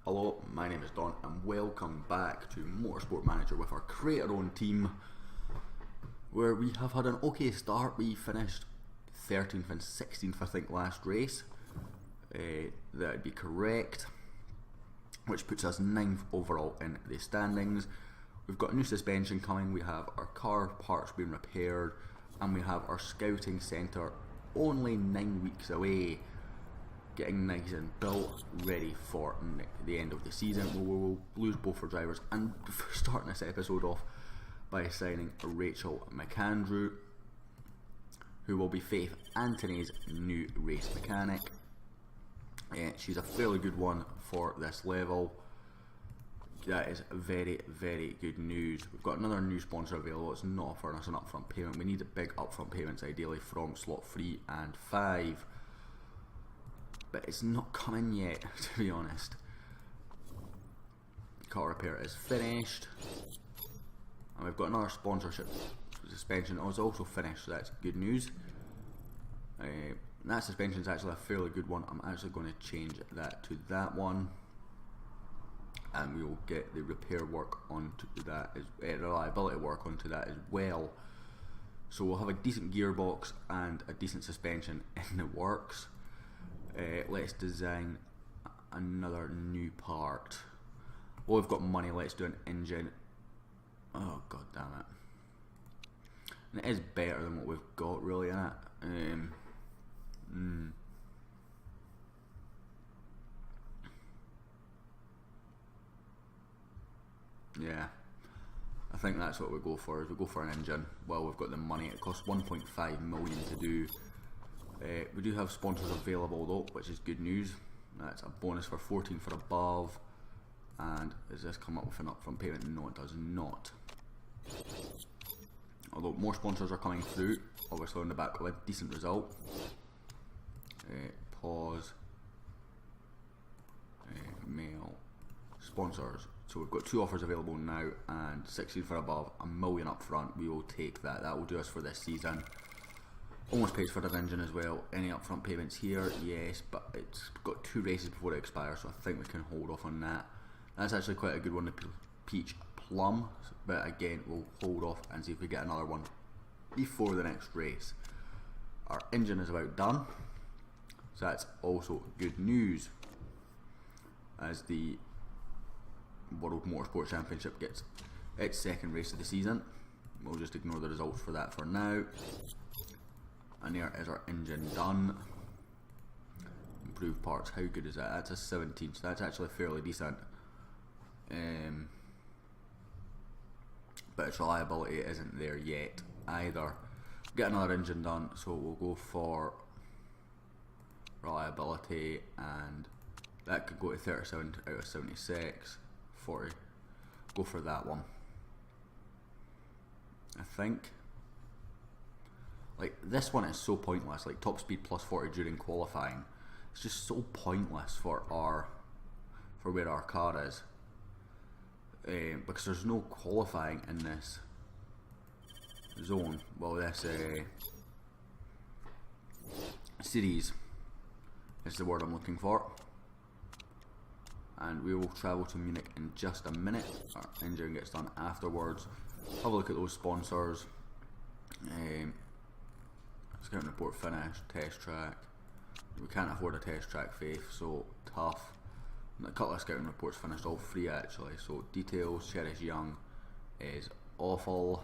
Hello, my name is Don and welcome back to Motorsport Manager with our creator-owned team, where we have had an okay start. We finished 13th and 16th I think last race, that would be correct, which puts us 9th overall in the standings. We've got new suspension coming, we have our car parts being repaired, and we have our scouting centre only 9 weeks away, getting nice and built, ready for the end of the season. We'll lose both our drivers, and starting this episode off by signing Rachel McAndrew, who will be Faith Anthony's new race mechanic. She's a fairly good one for this level. That is very, very good news. We've got another new sponsor available. It's not offering us an upfront payment. We need big upfront payments ideally from slot 3 and 5. But it's not coming yet, to be honest. Car repair is finished. And we've got another sponsorship suspension that was also finished, so that's good news. That suspension is actually a fairly good one. I'm actually going to change that to that one. And we will get the repair work onto that, reliability work onto that as well. So we'll have a decent gearbox and a decent suspension in the works. Let's design another new part. Well, we've got money, let's do an engine. Oh god damn it. And it is better than what we've got really in it. Yeah, I think that's what we go for, is we go for an engine. Well, we've got the money. It costs 1.5 million to do. We do have sponsors available though, which is good news. That's a bonus for 14 for above. And does this come up with an upfront payment? No, it does not. Although more sponsors are coming through, obviously on the back of a decent result. Pause. Mail. Sponsors. So we've got 2 offers available now, and 16 for above, a million up front. We will take that. That will do us for this season. Almost pays for the engine as well. Any upfront payments here? Yes, but it's got 2 races before it expires, so I think we can hold off on that. That's actually quite a good one, the Peach Plum, but again, we'll hold off and see if we get another one before the next race. Our engine is about done, so that's also good news, as the World Motorsport Championship gets its 2nd race of the season. We'll just ignore the results for that for now. And here is our engine done. Improved parts, how good is that? That's a 17, so that's actually fairly decent. But its reliability isn't there yet either. Get another engine done, so we'll go for reliability, and that could go to 37 out of 76, 40. Go for that one, I think. Like, this one is so pointless, like top speed plus 40 during qualifying. It's just so pointless for where our car is. Because there's no qualifying in this zone. Well, this series is the word I'm looking for. And we will travel to Munich in just a minute. Our engine gets done afterwards. Have a look at those sponsors. Scouting report finished, test track. We can't afford a test track, Faith, so tough. And a couple of scouting reports finished, all 3 actually. So details, Cherish Young is awful.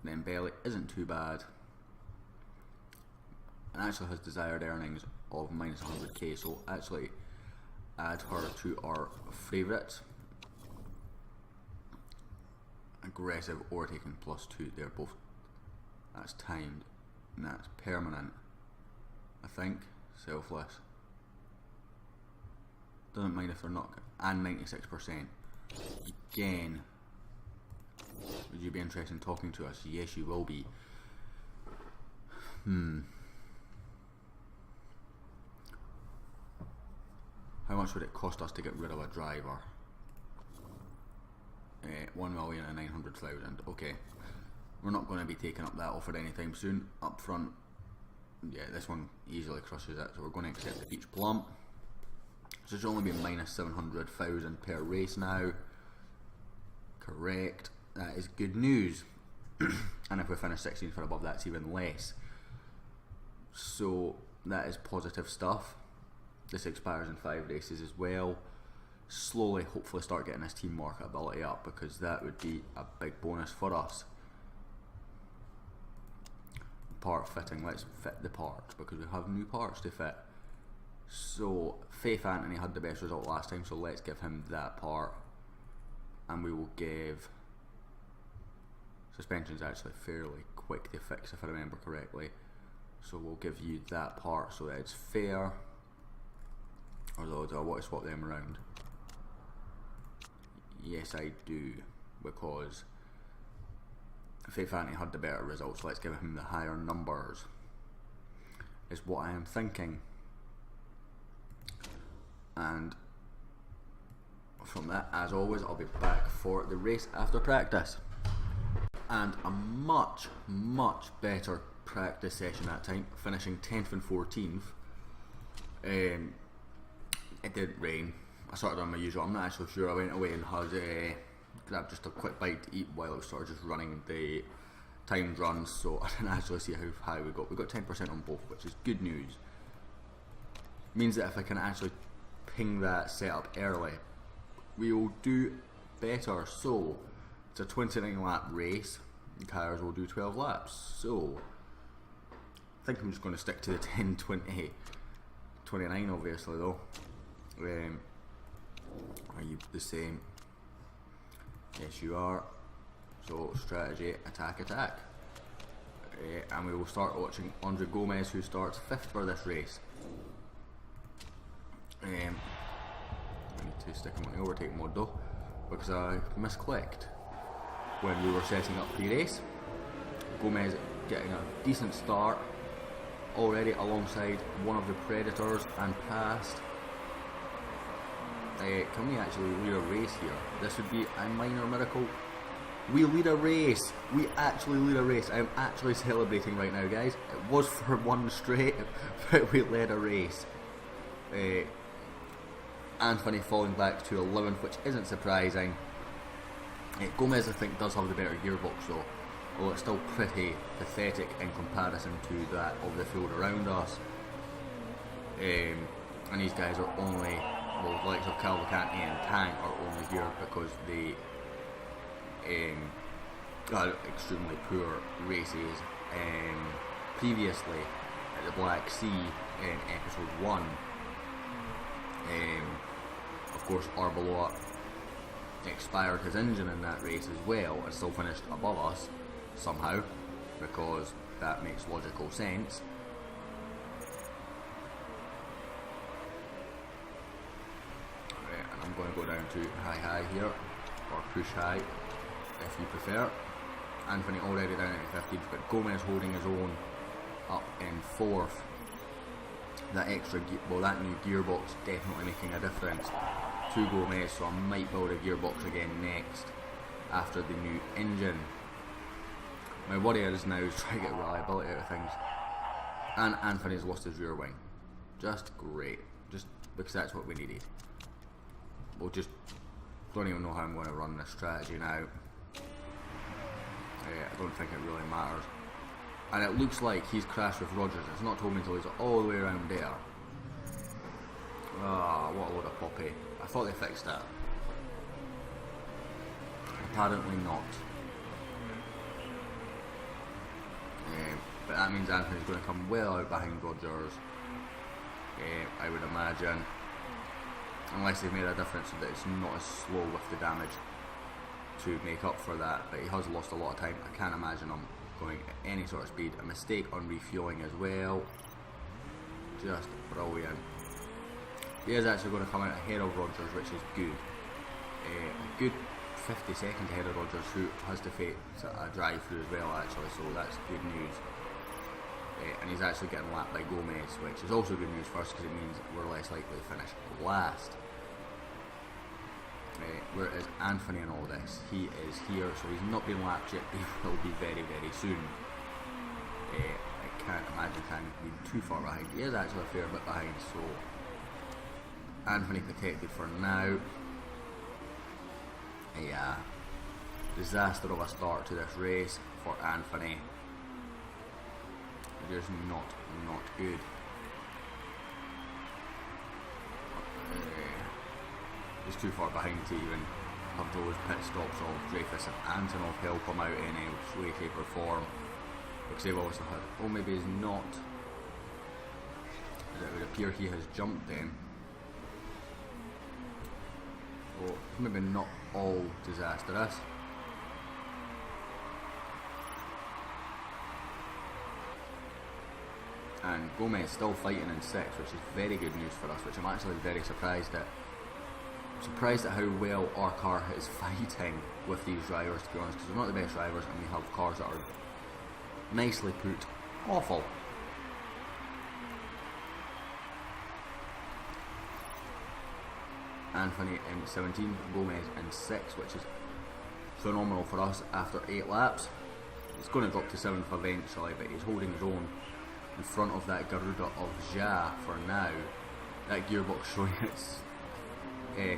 Then Belly isn't too bad. And actually has desired earnings of minus 100k, so actually add her to our favourites. Aggressive overtaking plus 2, they're both, that's timed, and that's permanent, I think. Selfless, doesn't mind if they're not, and 96%. Again, would you be interested in talking to us? Yes, you will be. How much would it cost us to get rid of a driver? 1,900,000. Okay, we're not going to be taking up that offer anytime soon. Up front, yeah, this one easily crushes it, so we're going to accept the Peach Plum. So it's only been minus 700,000 per race now. Correct. That is good news. And if we finish 16th or above, that's even less. So that is positive stuff. This expires in 5 races as well. Slowly, hopefully start getting this team marketability up, because that would be a big bonus for us. Part fitting, let's fit the parts, because we have new parts to fit. So Faith Anthony had the best result last time, so let's give him that part. And we will give... Suspension's actually fairly quick to fix if I remember correctly. So we'll give you that part so that it's fair. Although, do I want to swap them around? Yes, I do, because Faith Anthony had the better results, so let's give him the higher numbers, is what I am thinking. And from that, as always, I'll be back for the race after practice. And a much, much better practice session that time, finishing 10th and 14th. It didn't rain. I started on my usual, I'm not actually sure, I went away and had grabbed just a quick bite to eat while I was sort of just running the timed runs, so I didn't actually see how high we got. We got 10% on both, which is good news. Means that if I can actually ping that setup early, we will do better. So it's a 29 lap race, the cars will do 12 laps, so I think I'm just going to stick to the 10, 20, 29 obviously though. Are you the same? Yes, you are. So strategy, attack, attack. And we will start watching Andre Gomez, who starts 5th for this race. I need to stick him on the overtake mode though, because I misclicked when we were setting up pre-race. Gomez getting a decent start already alongside one of the Predators and past. Can we actually lead a race here? This would be a minor miracle. We lead a race! We actually lead a race. I'm actually celebrating right now, guys. It was for one straight, but we led a race. Anthony falling back to 11th, which isn't surprising. Gomez, I think, does have the better gearbox though, although it's still pretty pathetic in comparison to that of the field around us. And these guys are only... well, the likes of Cavalcanti and Tank are only here because they got extremely poor races previously at the Black Sea in episode 1. Of course, Arbeloa expired his engine in that race as well and still finished above us somehow, because that makes logical sense. I'm going to go down to high here, or push high if you prefer. Anthony already down at 15th, but Gomez holding his own up in 4th. That extra that new gearbox definitely making a difference to Gomez, so I might build a gearbox again next after the new engine. My worry is now is trying to get reliability out of things, and Anthony's lost his rear wing. Just great, just because that's what we needed. We'll just don't even know how I'm going to run this strategy now. I don't think it really matters. And it looks like he's crashed with Rogers. It's not told me until he's all the way around there. Ah, what a load of poppy. I thought they fixed that. Apparently not. But that means Anthony's going to come well out behind Rogers. I would imagine. Unless they've made a difference so that it's not as slow with the damage to make up for that. But he has lost a lot of time. I can't imagine him going at any sort of speed. A mistake on refueling as well. Just brilliant. He is actually going to come out ahead of Rogers, which is good. A good 50 seconds ahead of Rogers, who has to face a drive through as well actually, so that's good news. And he's actually getting lapped by Gomez, which is also good news for us because it means we're less likely to finish last. Where is Anthony in all this? He is here, so he's not been lapped yet, but he will be very, very soon. I can't imagine him being too far behind. He is actually a fair bit behind, so Anthony protected for now. Yeah, disaster of a start to this race for Anthony. It is not good. He's too far behind to even have those pit stops of Dreyfus and Antonov help him out in any way, shape or form, because they've also had, oh maybe he's not, it would appear he has jumped them. Oh, maybe not all disastrous. And Gomez still fighting in 6th, which is very good news for us, which I'm actually very surprised at. Surprised at how well our car is fighting with these drivers, to be honest, because they're not the best drivers and we have cars that are nicely put awful. Anthony in 17, Gomez in 6, which is phenomenal for us after 8 laps. It's going to drop to 7th eventually, but he's holding his own in front of that Garuda of Ja for now. That gearbox showing its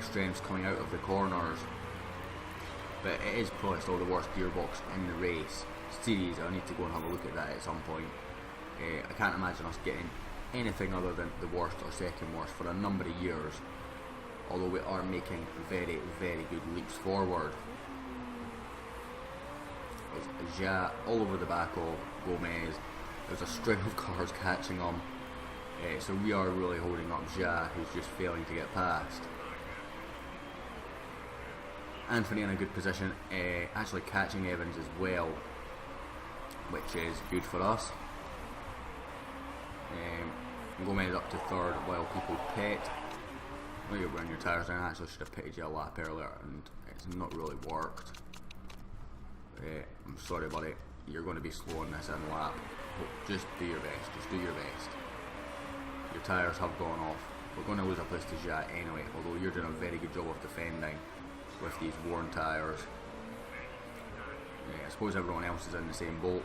strengths coming out of the corners, but it is probably still the worst gearbox in the race series. I need to go and have a look at that at some point. I can't imagine us getting anything other than the worst or second worst for a number of years, although we are making very good leaps forward. It's Ja all over the back of Gomez. There's a string of cars catching him, so we are really holding up Ja, who's just failing to get past. Anthony in a good position, actually catching Evans as well, which is good for us. Gomez up to 3rd while people pit. Well, you're wearing your tyres down. I actually should have pitted you a lap earlier and it's not really worked. I'm sorry buddy, you're going to be slow on this in lap. Just do your best, just do your best. Your tyres have gone off. We're going to lose a place to Ja anyway, although you're doing a very good job of defending with these worn tyres. I suppose everyone else is in the same boat.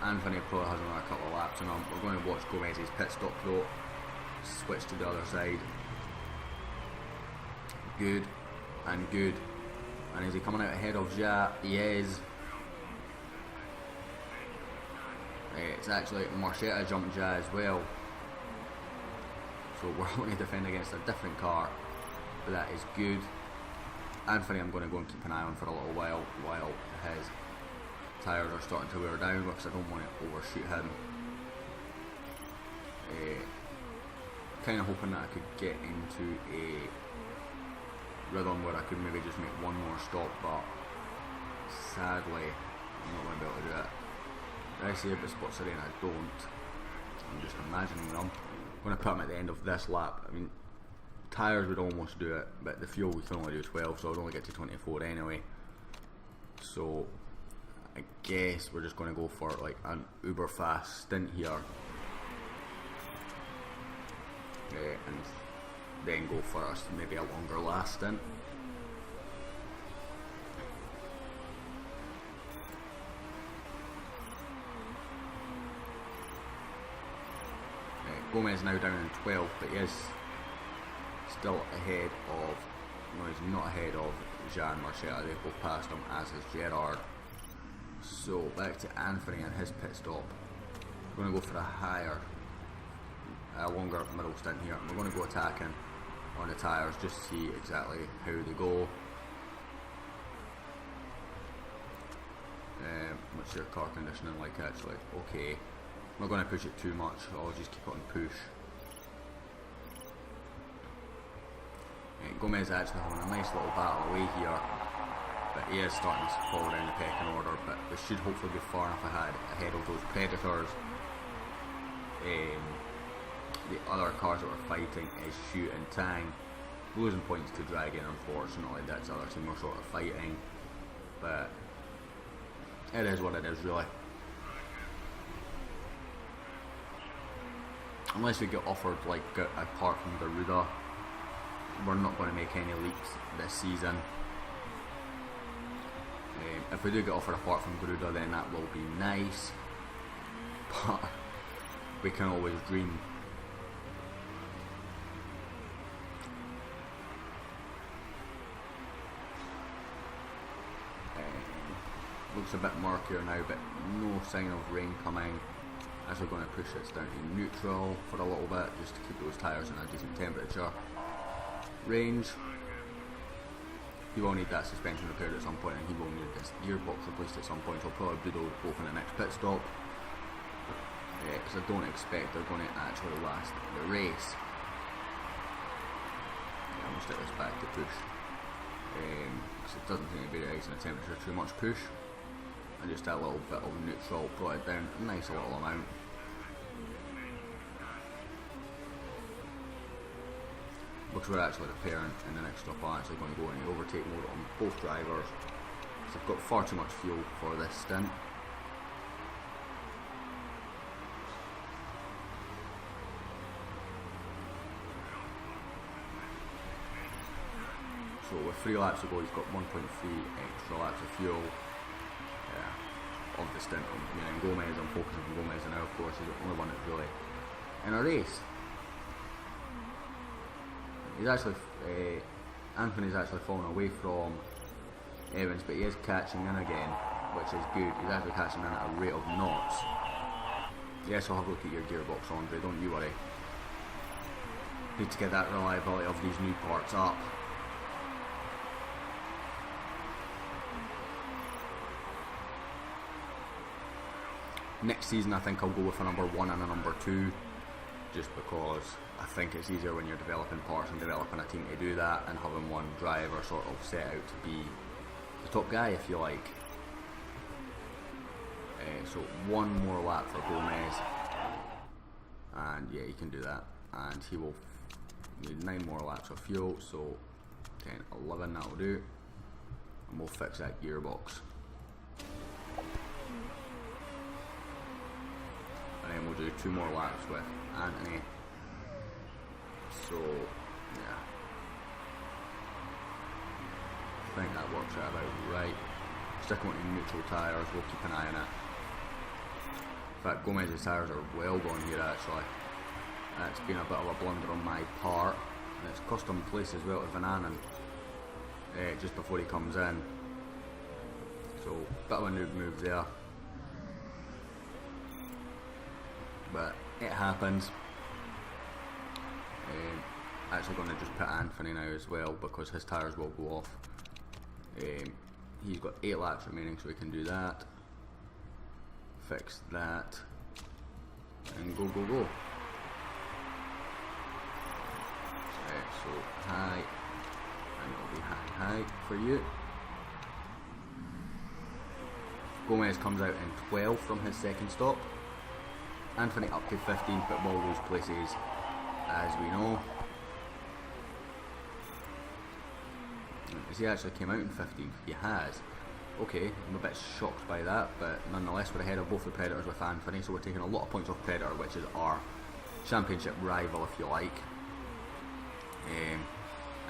Anthony probably has another couple of laps on him. We're going to watch Gomez's pit stop though. Switch to the other side. Good and good. And is he coming out ahead of Ja? He is. It's actually Marchetta jumped Ja as well. So we're going to defend against a different car, but that is good. Anthony I'm going to go and keep an eye on for a little while his tyres are starting to wear down, because I don't want to overshoot him. Kind of hoping that I could get into a rhythm where I could maybe just make one more stop, but sadly I'm not going to be able to do it. Did I see a bit spots today and I don't? I'm just imagining them. I'm going to put him at the end of this lap. I mean, tyres would almost do it, but the fuel we can only do 12, so I'd only get to 24 anyway. So I guess we're just going to go for like an uber fast stint here, and then go for us maybe a longer last stint. Gomez now down in 12th, but he is still ahead of, no he's not ahead of Ja and Marchetta. They've both passed him, as has Gerard. So back to Anthony and his pit stop. We're going to go for a longer middle stint here. We're going to go attacking on the tyres just to see exactly how they go. What's your car conditioning like actually? Okay. I'm not going to push it too much, so I'll just keep it on push. Gomez actually having a nice little battle away here, but he is starting to fall down the pecking order, but we should hopefully be far enough ahead of those predators. The other cars that we're fighting is Shoot and Tang. Losing points to Dragon, unfortunately. That's the other team we're sort of fighting, but it is what it is really. Unless we get offered, like, apart from Garuda, we're not going to make any leaps this season. If we do get offered apart from Garuda, then that will be nice, but we can always dream. looks a bit murkier now, but no sign of rain coming. As we're going to push this down to neutral for a little bit, just to keep those tyres in a decent temperature range. He will need that suspension repaired at some point, and he will need this gearbox replaced at some point, so I'll probably do those both in the next pit stop, because I don't expect they're going to actually last the race. Yeah, I'm going to stick this back to push, because it doesn't seem to be raising the temperature too much push, and just that little bit of neutral, brought it down a nice little amount. Because we're actually repairing in the next stop, I'm actually going to go into overtake mode on both drivers, so I've got far too much fuel for this stint. So with 3 laps to go, he's got 1.3 extra laps of fuel of the stint. And Gomez, I'm focusing on Gomez now, of course, he's the only one that's really in a race. He's actually, Anthony's actually fallen away from Evans, but he is catching in again, which is good. He's actually catching in at a rate of knots. Yes, I'll have a look at your gearbox, Andre, don't you worry. Need to get that reliability of these new parts up. Next season I think I'll go with a number 1 and a number 2, just because I think it's easier when you're developing parts and developing a team to do that, and having one driver sort of set out to be the top guy, if you like. So 1 more lap for Gomez, and yeah, he can do that, and he will need 9 more laps of fuel, so 10, 11 that will do, and we'll fix that gearbox. And then we'll do 2 more laps with Anthony. So, yeah. I think that works out about right. Sticking with neutral tyres, we'll keep an eye on it. In fact, Gomez's tyres are well gone here actually. It's been a bit of a blunder on my part. And it's cost him place as well to Van Anen just before he comes in. So, bit of a noob move there. But it happens. Actually going to just put Anthony now as well, because his tyres will go off. He's got 8 laps remaining, so we can do that. Fix that. And go, go, go. So high. And it'll be high, high for you. Gomez comes out in 12th from his second stop. Anthony up to 15th, but will lose places, as we know. Has he actually came out in 15th? He has. Okay, I'm a bit shocked by that, but nonetheless we're ahead of both the Predators with Anthony, so we're taking a lot of points off Predator, which is our championship rival, if you like.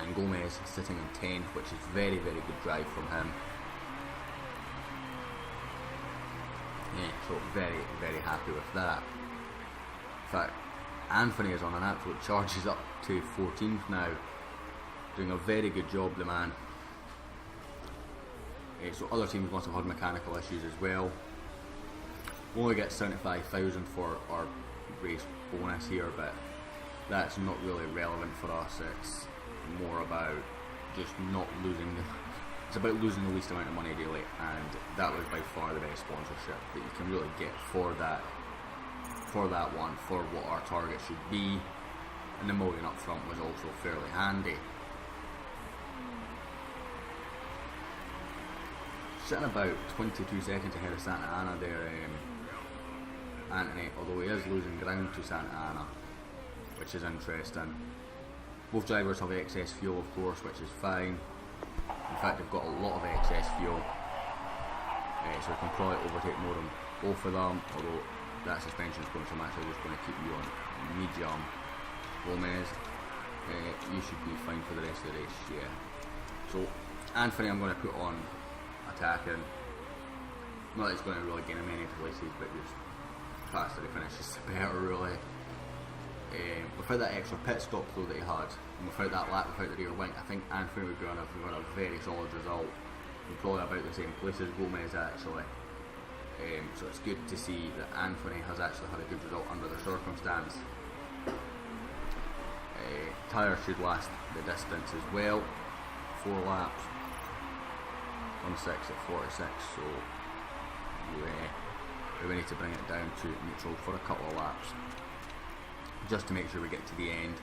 And Gomez sitting in 10th, which is very, very good drive from him. Yeah, so very, very happy with that. In fact, Anthony is on an absolute charge. He's up to 14th now. Doing a very good job, the man. So other teams must have had mechanical issues as well. We only get 75,000 for our race bonus here, but that's not really relevant for us. It's more about just not losing the... It's about losing the least amount of money daily, and that was by far the best sponsorship that you can really get for that one, for what our target should be. And the mulligan up front was also fairly handy. Sitting about 22 seconds ahead of Santa Ana there, Anthony, although he is losing ground to Santa Ana, which is interesting. Both drivers have excess fuel, of course, which is fine. In fact, they've got a lot of excess fuel, so we can probably overtake more than both of them, although that suspension is going, so I'm actually just going to keep you on medium. Gomez, you should be fine for the rest of the race, yeah. So, Anthony I'm going to put on attacking. Not that it's going to really gain him any places, but just faster he finishes, the better, really. Without that extra pit stop though that he had, and without that lap, without the rear wing, I think Anthony would be on a very solid result. we're probably about the same place as Gomez actually. So it's good to see that Anthony has actually had a good result under the circumstance. Tyres should last the distance as well. 4 laps. 1:06 at 46, so we need to bring it down to neutral for a couple of laps, just to make sure we get to the end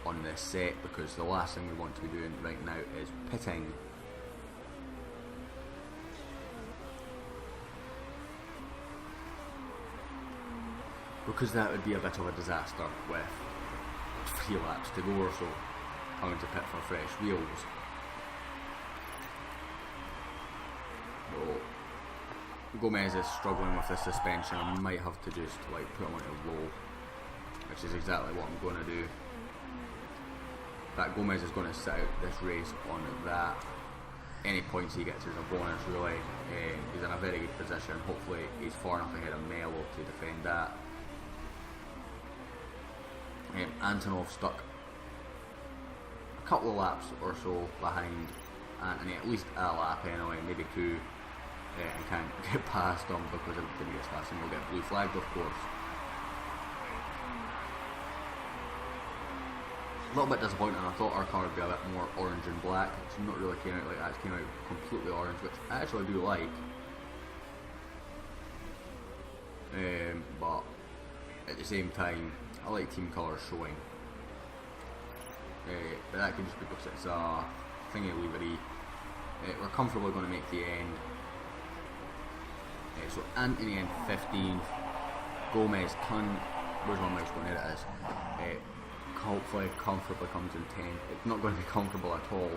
on this set, because the last thing we want to be doing right now is pitting. Because that would be a bit of a disaster with 3 laps to go or so, having to pit for fresh wheels. So Gomez is struggling with the suspension. I might have to just like put him on a low, which is exactly what I'm going to do. That Gomez is going to sit out this race on that. Any points he gets is a bonus really. He's in a very good position. Hopefully he's far enough ahead of Mello to defend that. Antonov stuck a couple of laps or so behind Anthony, at least a lap anyway, maybe 2, and can't get past him because everybody gets past him, will get blue flagged of course. A little bit disappointing. I thought our car would be a bit more orange and black. It's not really came out like that, it came out completely orange, which I actually do like. But at the same time, I like team colours showing. But that can just be because it's a thingy livery. We're comfortably going to make the end. So Anthony in 15th. Gomez where's my mouse going? There it is. Hopefully comfortably comes in 10th. It's not going to be comfortable at all,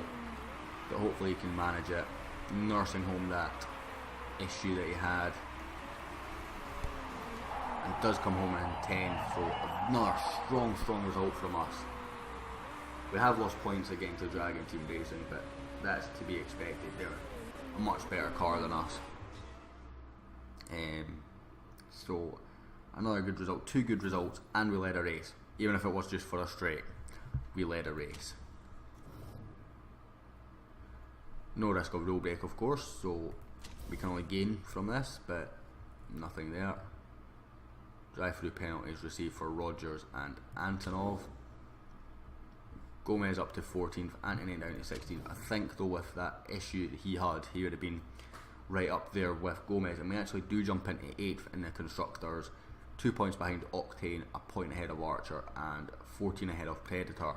but hopefully he can manage it, nursing home that issue that he had. And does come home in 10th, so another strong result from us. We have lost points again to Dragon Team Racing, but that's to be expected. They're a much better car than us. So another good result, 2 good results, and we led a race. Even if it was just for a straight, we led a race. No risk of rule break of course, so we can only gain from this, but nothing there. Drive-through penalties received for Rogers and Antonov. Gomez up to 14th, Anthony down to 16th. I think though with that issue that he had, he would have been right up there with Gomez, and we actually do jump into 8th in the Constructors, 2 points behind Octane, a point ahead of Archer, and 14 ahead of Predator.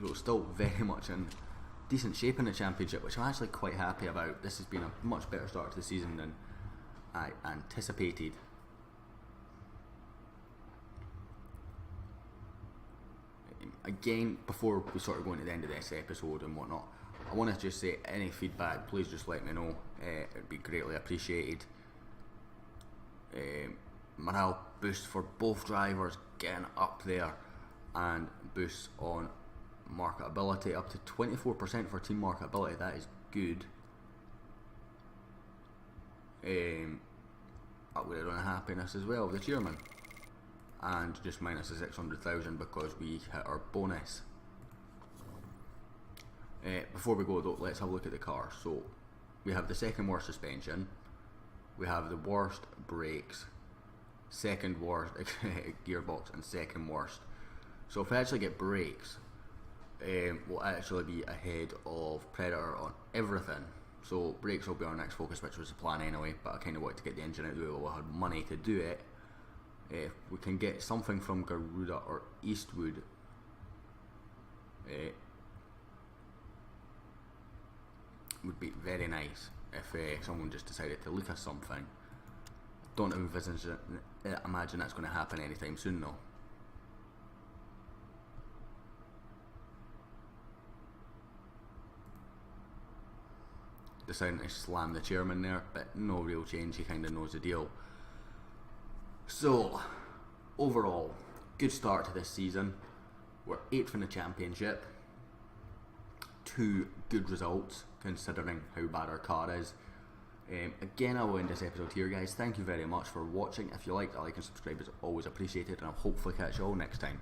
So still very much in decent shape in the championship, which I'm actually quite happy about. This has been a much better start to the season than I anticipated. Again, before we sort of go into the end of this episode and whatnot, I want to just say any feedback, please just let me know. It'd be greatly appreciated. Morale boost for both drivers getting up there, and boosts on marketability up to 24% for team marketability. That is good. Upgrade on happiness as well of the chairman, and just minus the 600,000 because we hit our bonus. Before we go though, let's have a look at the car. So we have the second worst suspension, we have the worst brakes, second worst gearbox, and second worst. So if we actually get brakes, we'll actually be ahead of Predator on everything. So brakes will be our next focus, which was the plan anyway, but I kind of wanted to get the engine out of the way while I had money to do it. If we can get something from Garuda or Eastwood, would be very nice if someone just decided to leak us something. Don't envisage it, imagine that's going to happen anytime soon though. Deciding to slam the chairman there, but no real change, he kind of knows the deal. So, overall, good start to this season. We're 8th in the championship. 2 good results considering how bad our car is. Again, I will end this episode here, guys. Thank you very much for watching. If you liked, a like and subscribe is always appreciated, and I'll hopefully catch you all next time.